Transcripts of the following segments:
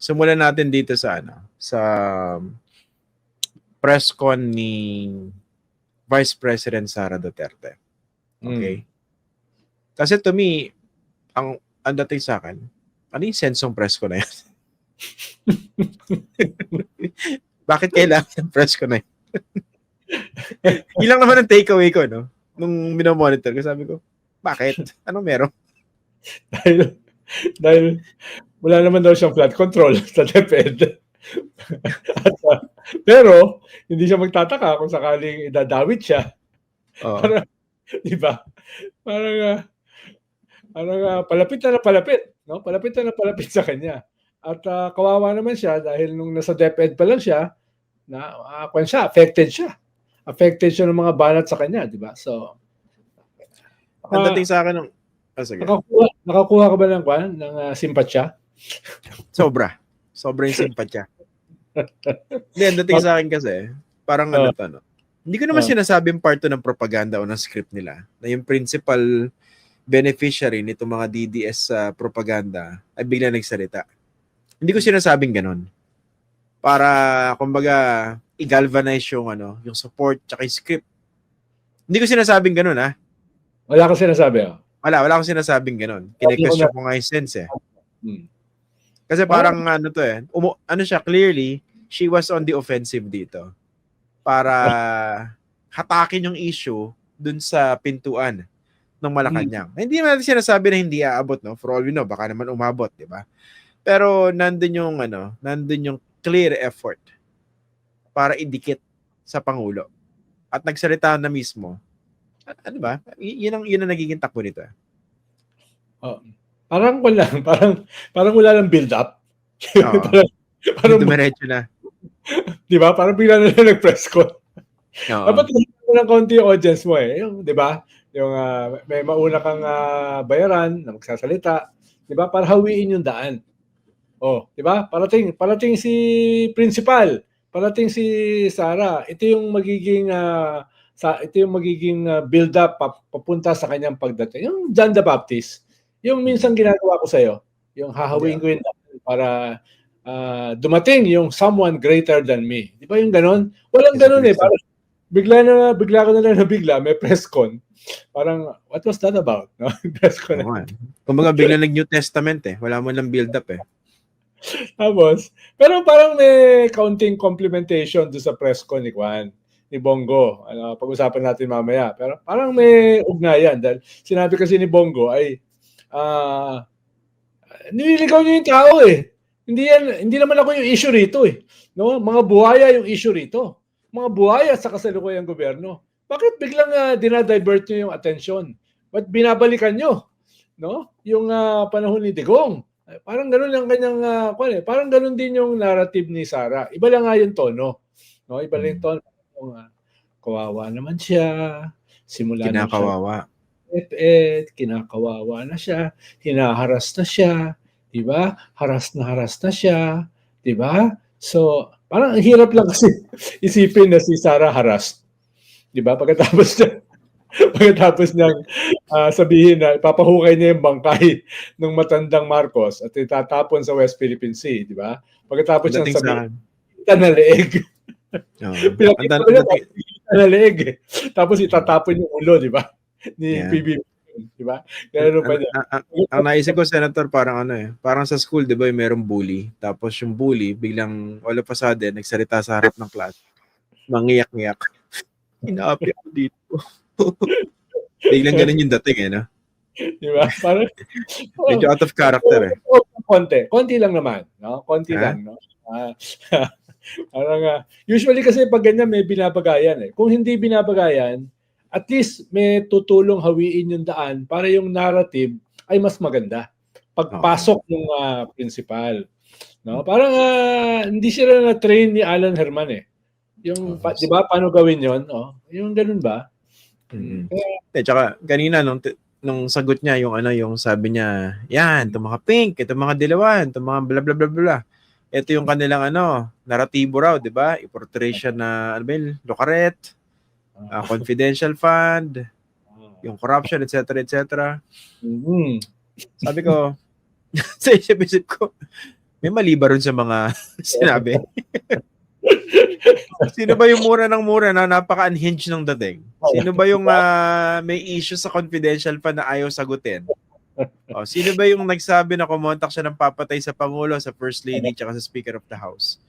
simulan natin dito sa sa press con ni Vice President Sara Duterte. Okay? Kasi to me, ang dating sa akin, ano yung sensong press con na yan? Bakit kailangan ng press con na yan? Ilang naman ang takeaway ko, no? Nung minomonitor ko, sabi ko, bakit? Anong meron? dahil wala naman daw siyang flood control sa DepEd. Pero, hindi siya magtataka kung sakaling idadawit siya. Parang, di ba? Parang palapit na palapit. No? Palapit na palapit sa kanya. At kawawa naman siya dahil nung nasa DepEd pa lang siya, affected siya. Affected siya ng mga banat sa kanya, di ba? So, ang dating sa akin ng... Nakakuha ka ba ng simpatya? Sobra yung simpatya. Hindi, ang dating sa akin kasi, parang hindi ko naman sinasabing part ng propaganda o ng script nila na yung principal beneficiary nitong mga DDS propaganda ay bigla nagsalita. Hindi ko sinasabing ganun. Para, kumbaga, i-galvanize yung support tsaka yung script. Hindi ko sinasabing ganun, ha? Wala kang sinasabi, Wala akong sinasabing ganun. Kine-question ko nga yung sense, eh. Kasi parang clearly, she was on the offensive dito para hatakin yung issue dun sa pintuan ng Malacanang. Hindi naman natin sinasabi na hindi aabot, no? For all we know, baka naman umabot, di ba? Pero nandun yung clear effort para idikit sa Pangulo. At nagsalita na mismo. Ano ba? Yun ang nagiging takbo nito. Parang wala lang build up. parang dumiretso na. Di ba? Parang bigla na lang nag-press ko. Dapat mo ng konti yung audience mo eh. Yung, di ba? Yung may mauna kang bayaran na magsasalita. Di ba? Para hawiin yung daan. Di ba? Parating si principal. Parating si Sara. Ito yung magiging build up papunta sa kanyang pagdating. Yung John the Baptist. Yung minsan ginagawa ko sa'yo, yung hahawiin ko yun para dumating yung someone greater than me. Di ba yung ganon? Walang ganon eh. Parang bigla ko na lang nabigla, may press con. Parang, what was that about? No? Press con. Kumbaga bigla nag-New Testament eh. Wala mo lang build up eh. Tapos, pero parang may counting complementation do sa press con ni Juan. Ni Bongo. Pag-usapan natin mamaya. Pero parang may ugnayan. Dahil sinabi kasi ni Bongo ay nililigaw niyo yung tao eh. Hindi naman ako yung issue rito eh. No? Mga buhaya yung issue rito. Mga buhaya sa kasalukuyang gobyerno. Bakit biglang dinadivert niyo yung atensyon? Ba't binabalikan niyo? No? Yung panahon ni Digong. Parang ganun yung kanyang parang ganun din yung narrative ni Sara. Iba lang nga yung tono. No? Iba lang yung tono. Kawawa naman siya. Simula kinakawawa. Kinakawawa na siya, hinaharas na siya, 'di ba? Haras na siya, 'di ba? So, parang ang hirap lang kasi isipin na si Sara haras. 'Di ba? Pagkatapos niyang sabihin na ipapahukay niya yung bangkay ng matandang Marcos at itatapon sa West Philippine Sea, 'di ba? Pagkatapos niyang sabihin, na leeg. Na leeg. Tapos itatapon yung ulo, 'di ba? Ni PBB, di ba? Ang naisip ko, Senator, parang parang sa school, di ba, merong bully. Tapos yung bully, biglang all of a sudden, nagsalita sa harap ng class. Mangiyak-ngiyak. Inaapi ako dito. Biglang ganun yung dating, eh, no? Di ba? Parang, medyo out of character, eh. Konti lang naman, no? Konti lang, no? Parang, usually kasi pag ganyan, may binabagayan, eh. Kung hindi binabagayan, at least may tutulong hawiin yung daan para yung narrative ay mas maganda. Pagpasok ng principal. No? Parang hindi sila na-train ni Alan Herman eh. Yung, di ba, paano gawin yon? Yung ganun ba? Tsaka kanina nung sagot niya yung sabi niya, yan, itong mga pink, itong mga dilawan, itong mga bla bla bla bla. Ito yung kanilang naratibo raw, di ba? I-portray siya na Locaret, confidential fund, yung corruption, etc. Sabi ko, sa isip ko, May mali ba rin sa mga sinabi? Sino ba yung mura ng mura na napaka-unhinged ng dating? Sino ba yung may issue sa confidential pa na ayaw sagutin? O, sino ba yung nagsabi na kumontak siya ng papatay sa Pangulo, sa First Lady, tsaka sa Speaker of the House?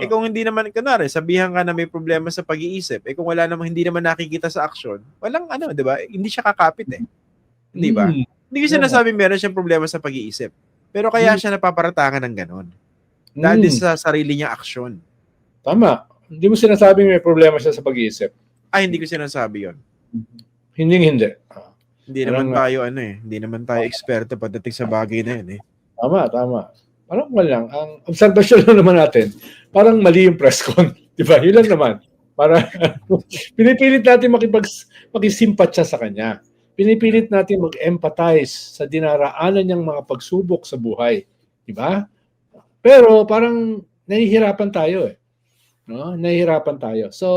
Eh kung hindi naman, kunwari, sabihan ka na may problema sa pag-iisip, eh kung wala namang, hindi naman nakikita sa action, walang ano, di ba? Hindi siya kakapit eh. Di ba? Hindi ko sinasabi meron siyang problema sa pag-iisip. Pero kaya siya napaparatangan ng ganon. Dahil sa sarili niyang aksyon. Tama. Hindi mo sinasabing may problema siya sa pag-iisip. Ay, hindi ko sinasabi yon. Hindi. Hindi naman tayo hindi naman tayo eksperto pagdating sa bagay na yun eh. Tama. Parang lang, ang obserbasyon lang naman natin, parang mali yung press con. Di ba? Yun lang naman. Para pinipilit natin makisimpatya sa kanya. Pinipilit natin mag-empathize sa dinaraanan niyang mga pagsubok sa buhay. Di ba? Pero parang nahihirapan tayo eh. No? Nahihirapan tayo. So,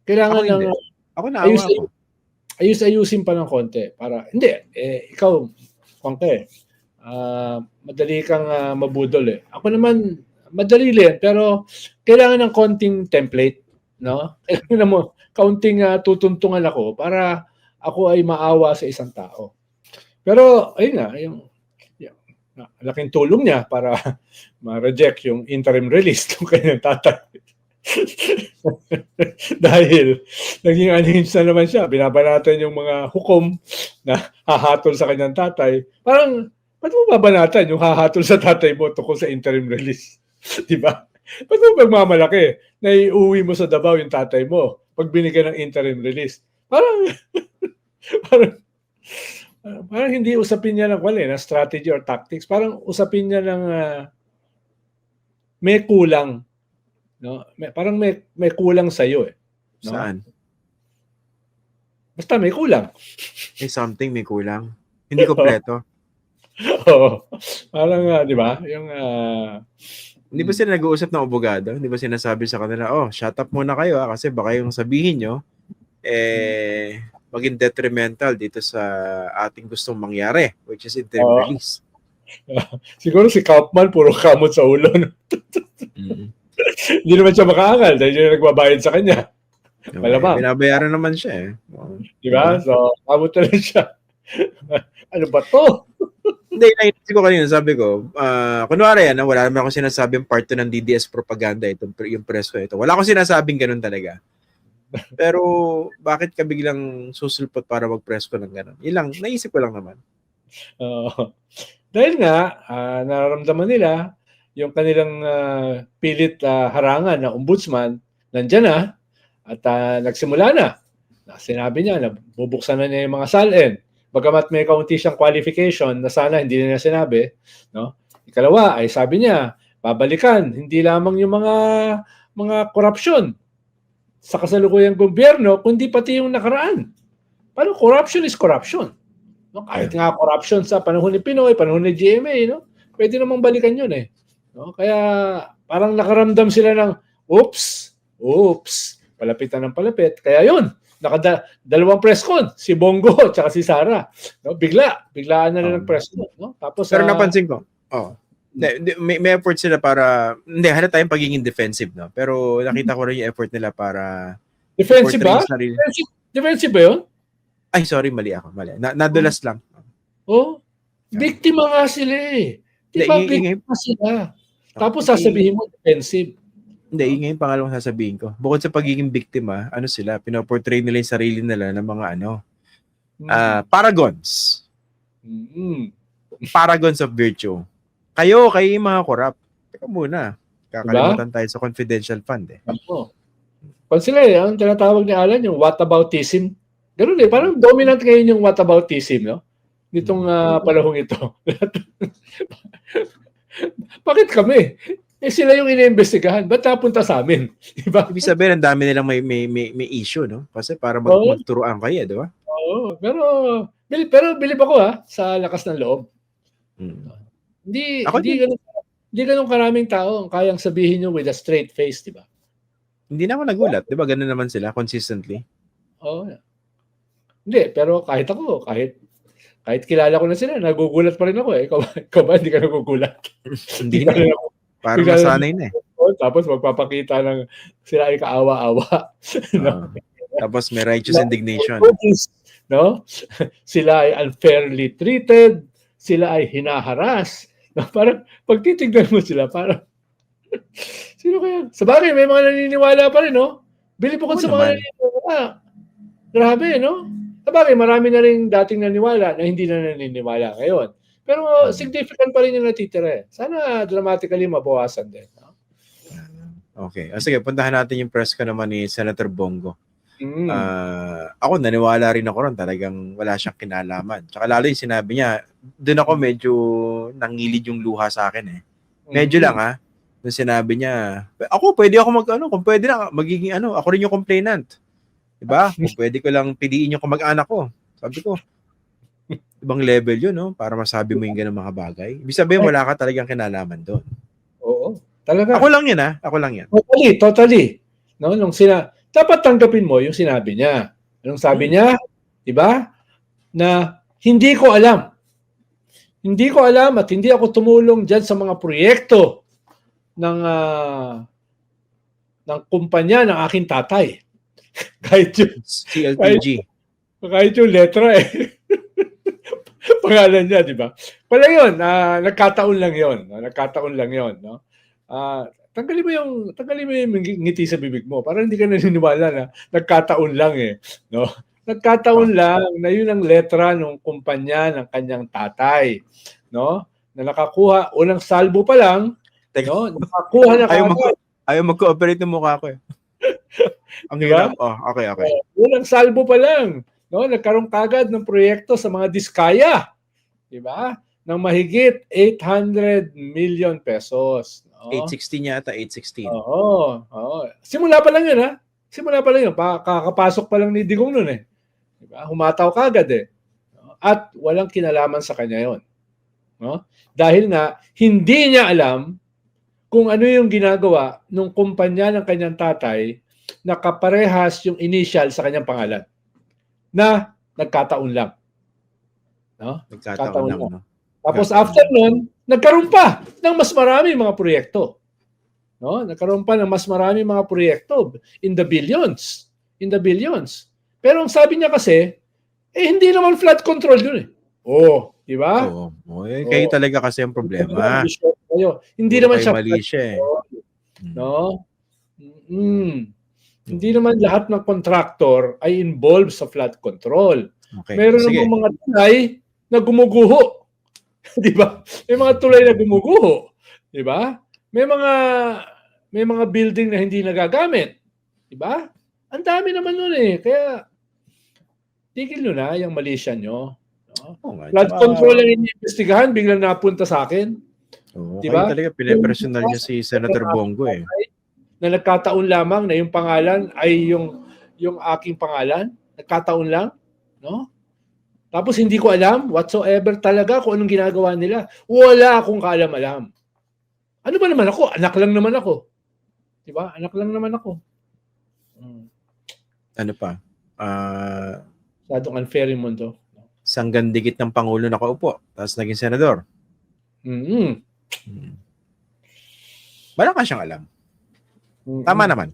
kailangan ako naawa ako. Ayusin pa ng konti para ikaw konti. Madali kang mabudol eh. Ako naman madali din pero kailangan ng konting template, no? Kailangan mo kaunting tutuntungan ako para ako ay maawa sa isang tao. Pero ayun nga, yung laking tulong niya para ma-reject yung interim release ng kanyang tatay. Dahil naging unhinged na naman siya. Binabanatan yung mga hukom na hahatol sa kanyang tatay. Parang, ba't mo babanatan yung hahatol sa tatay mo tungkol sa interim release? Diba? Ba't mo magmamalaki na iuwi mo sa Davao yung tatay mo pag binigyan ng interim release? Parang hindi usapin niya ng na strategy or tactics. Parang usapin niya ng may kulang. No? Parang may kulang sa iyo eh. No? Saan? Basta may kulang. May something may kulang. Hindi kompleto. Oo. Parang di ba? Yung hindi ba sila nag-uusap ng abogado? Hindi ba sinasabi sa kanila, shut up muna kayo kasi baka yung sabihin nyo maging detrimental dito sa ating gustong mangyari, which is interim release. Siguro si Kaufman puro kamot sa ulo. Hindi naman siya makaangal dahil yung nagbabayad sa kanya. Malamang. Binabayaran naman siya eh. Diba? So, kamot na lang siya. Ano ba to? Hindi, naisip ko kanina, sabi ko, kunwari wala naman akong sinasabing part 2 ng DDS propaganda, yung press ko ito. Wala akong sinasabing ganun talaga. Pero, bakit ka biglang susulpot para mag-press ko ng ganun? Ilang, naisip ko lang naman. Dahil nga, nararamdaman nila, yung kanilang pilit harangan na ombudsman, nandyan na, at nagsimula na. Sinabi niya na bubuksan na niya yung mga salin. Bagamat may kaunti siyang qualification na sana hindi na niya sinabi. No? Ikalawa ay sabi niya, babalikan, hindi lamang yung mga korupsyon sa kasalukuyang gobyerno, kundi pati yung nakaraan. Paano corruption is corruption? No? Kahit nga corruption sa panahon ni Pinoy, panahon ni GMA, no? Pwede namang balikan yun eh. No? Kaya parang nakaramdam sila ng oops, palapitan ng palapit. Kaya yun, dalawang press con, si Bongo at si Sara. No? Biglaan na lang ng press con. No? Tapos, pero napansin ko, may effort sila para, halata tayong pagiging defensive, no? Pero nakita ko rin yung effort nila para defensive ba? Defensive ba yun? Ay, sorry, mali ako. Nadulas lang. Biktima nga sila eh. Diba biktima sila? Tapos sasabihin mo defensive. Hindi, ngayon pangalawang sasabihin ko. Bukod sa pagiging biktima, sila, pinoportray nila yung sarili nila ng mga paragons. Paragons of virtue. Kayo yung mga corrupt. Teka muna. Kakalimutan tayo sa confidential fund eh. Pag sila ang tinatawag ni Alan, yung whataboutism. Ganun eh, parang dominant ngayon yung whataboutism, no? Nitong panahong ito. Bakit kami? Sila yung iniimbestigahan. Ba't napunta sa amin? Diba? Ibig sabihin, ang dami nilang may issue, no? Kasi para magturuan kayo, di ba? Oo. Pero bilib ako sa lakas ng loob. Hindi ganun karaming tao ang kayang sabihin nyo with a straight face, di ba? Hindi na ako nagulat. Di ba ganun naman sila consistently? Oo. Hindi, pero kahit Kahit kilala ko na sila, nagugulat pa rin ako eh. Ikaw ba hindi ka nagugulat? Hindi na. Parang nasanay na eh. Tapos magpapakita ng sila ay kaawa-awa. No? Tapos may righteous indignation. No? Sila ay unfairly treated, sila ay hinaharas. No? Parang pag titignan mo sila, parang sino kaya? Sa bagay, may mga naniniwala pa rin, no? Bilib ako sa mga naniniwala. Grabe, no? Sa bagay, marami na rin dating naniwala na hindi na naniniwala ngayon. Pero significant pa rin yung natitira. Sana dramatically mabawasan din. No? Okay. Sige, puntahan natin yung press ko naman ni Senator Bongo. Ako, naniwala rin ako ron. Talagang wala siyang kinalaman. Tsaka lalo yung sinabi niya, doon ako medyo nangilid yung luha sa akin eh. Medyo lang ha. Nung sinabi niya, ako pwede ako kung pwede na, magiging ako rin yung complainant. Diba? Kung pwede ko lang piliin yung kamag-anak ko. Sabi ko, ibang level yun, no? Para masabi mo yung ganun mga bagay. Ibig sabihin, wala ka talagang kinalaman doon. Oo. Talaga. Ako lang yan, ha? Ako lang yan. Totally. No? Dapat tanggapin mo yung sinabi niya. Anong sabi niya? Diba? Na hindi ko alam. Hindi ko alam at hindi ako tumulong dyan sa mga proyekto ng kumpanya ng aking tatay. Kahit yung CLTG. Kahit yung letra eh. Pangalan niya, di ba? Pala yun, nagkataon lang yun. Nagkataon lang yun. No? Tanggalin mo yung ngiti sa bibig mo. Para hindi ka naniniwala na nagkataon lang eh. No? Nagkataon lang na yun ang letra ng kumpanya ng kanyang tatay. No? Na nakakuha, unang salbo pa lang, no? Nakakuha na ayaw mag-cooperate ng mukha ko eh. Ang diba? hirap. Okay. Unang salbo pa lang. No, nagkaroon kagad ng proyekto sa mga diskaya, 'di ba? Ng mahigit 800 million pesos, no? 816 yata, 816. Oo. Simula pa lang 'yun, ha? Simula pa lang 'yun. Kakapasok pa lang ni Digong noon eh. 'Di ba? Humataw kagad eh. At walang kinalaman sa kanya 'yon. No? Dahil nga hindi niya alam kung ano yung ginagawa ng kumpanya ng kanyang tatay na kaparehas yung initial sa kanyang pangalan. Na nagkataon lang. No? Nagkataon lang. No? Tapos after nun, nagkaroon pa ng mas marami mga proyekto. No? Nagkaroon pa ng mas marami mga proyekto in the billions. In the billions. Pero ang sabi niya kasi, hindi naman flood control yun eh. Di ba? Kayo talaga kasi ang problema. Hindi naman siya mali siya eh. No? Hindi naman lahat ng contractor ay involved sa flood control. Okay. Meron namang mga tulay na gumuguho. Di ba? May mga tulay na gumuguho. Di ba? May mga building na hindi nagagamit. Di ba? Ang dami naman nun eh. Kaya, tigil nyo na yung malisya nyo. No? Flood control ang iniimbestigahan, biglang napunta sa akin. Diba? Kaya talaga pinapersonal niya si Senator Bongo eh. Na nagkataon lamang na yung pangalan ay yung aking pangalan. Nagkataon lang. No? Tapos hindi ko alam whatsoever talaga kung anong ginagawa nila. Wala akong kaalam-alam. Ano ba naman ako? Anak lang naman ako. Diba? Anak lang naman ako. Ano pa? Masyadong unfair yung mundo. Sanggandikit ng Pangulo nakaupo. Tapos naging senador. Wala ka siyang alam. Tama naman.